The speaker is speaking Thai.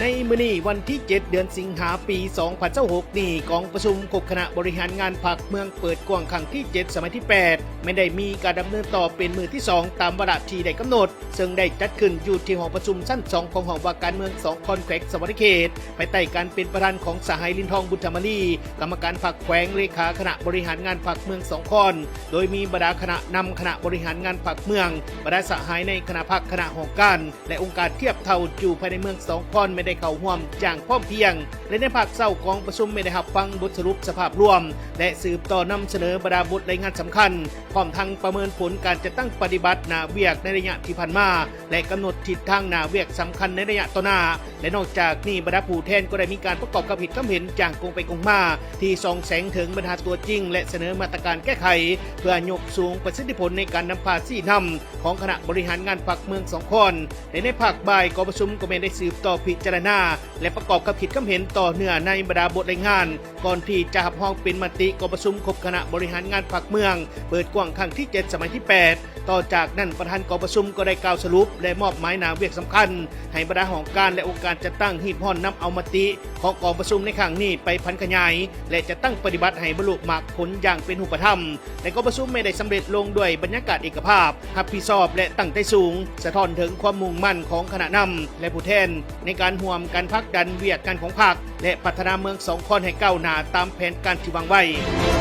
มื้อนี้วันที่ 7 เดือนสิงหาปี 2026 นี้กองประชุมคณะบริหารงานพรรคเมืองเปิดกว้างครั้งที่ 7 สมัยที่ 8 ไม่ได้มีการดำเนินต่อเป็นมือที่ 2 ตามวาระที่ได้กำหนด ซึ่งได้จัดขึ้นอยู่ที่หอประชุมชั้น 2 ของหอว่าการเมือง2คอนแขวงสวัสดิเขตภายใต้การเป็นประธานของสหายลินทองบุญธรรมลีกรรมการพรรคแขวงเลขาคณะบริหารงานพรรคเมือง2คอนโดยมีบรรดาคณะนำคณะบริหารงานพรรคเมืองบรรดาสหายในคณะพรรคคณะหอการและองค์การเทียบเท่าอยู่ภายในเมือง2คอนไม่ได้เข้าร่วมอย่างพร้อมเพรียงและในภาคเศร้ากองประชุมไม่ได้รับฟังบทสรุปสภาพรวมและสืบต่อนำเสนอบรรดาบทรายงานสำคัญพร้อมทั้งประเมินผลการจัดตั้งปฏิบัติหน้าเวียกในระยะที่ผ่านมาและกำหนดทิศทางหน้าเวียกสำคัญในระยะต่อหน้าและนอกจากนี้บรรดาผู้แทนก็ได้มีการประกอบกับเหตุเห็นจากกงไปกงมาที่ส่องแสงถึงปัญหาตัวจริงและเสนอมาตรการแก้ไขเพื่อยกสูงประสิทธิผลในการนำพาที่นำของคณะบริหารงานพรรคเมือง2คอนและในภาคบ่ายกองประชุมก็ได้สืบต่อพิจารณาและประกอบกับเหตุเห็นต่อเนื่องในบรรดาบทรายงานก่อนที่จะหับห้องเป็นมติกองประชุมคณะบริหารงานพรรคเมืองเปิดกว้างครั้งที่ 7 สมัยที่ 8 ต่อจากนั้นประธานกองประชุมก็ได้กล่าวสรุปและมอบหมายหน้าเวียกสำคัญให้บรรดาหองการและองค์การจัดตั้งหีบห่อนนำเอามติของกองประชุมในครั้งนี้ไปพันขยายและจะตั้งปฏิบัติให้บรรลุมรรคผลอย่างเป็นรูปธรรมและกองประชุมไม่ได้สำเร็จลงด้วยบรรยากาศเอกภาพรับผิดชอบและตั้งใจสูงสะท้อนถึงความมุ่งมั่นของคณะนำและผู้แทนในการร่วมกันผลักดันเวียกการของพรรคและพัฒนาเมือง2คอนให้ก้าวหน้าตามแผนการที่วางไว้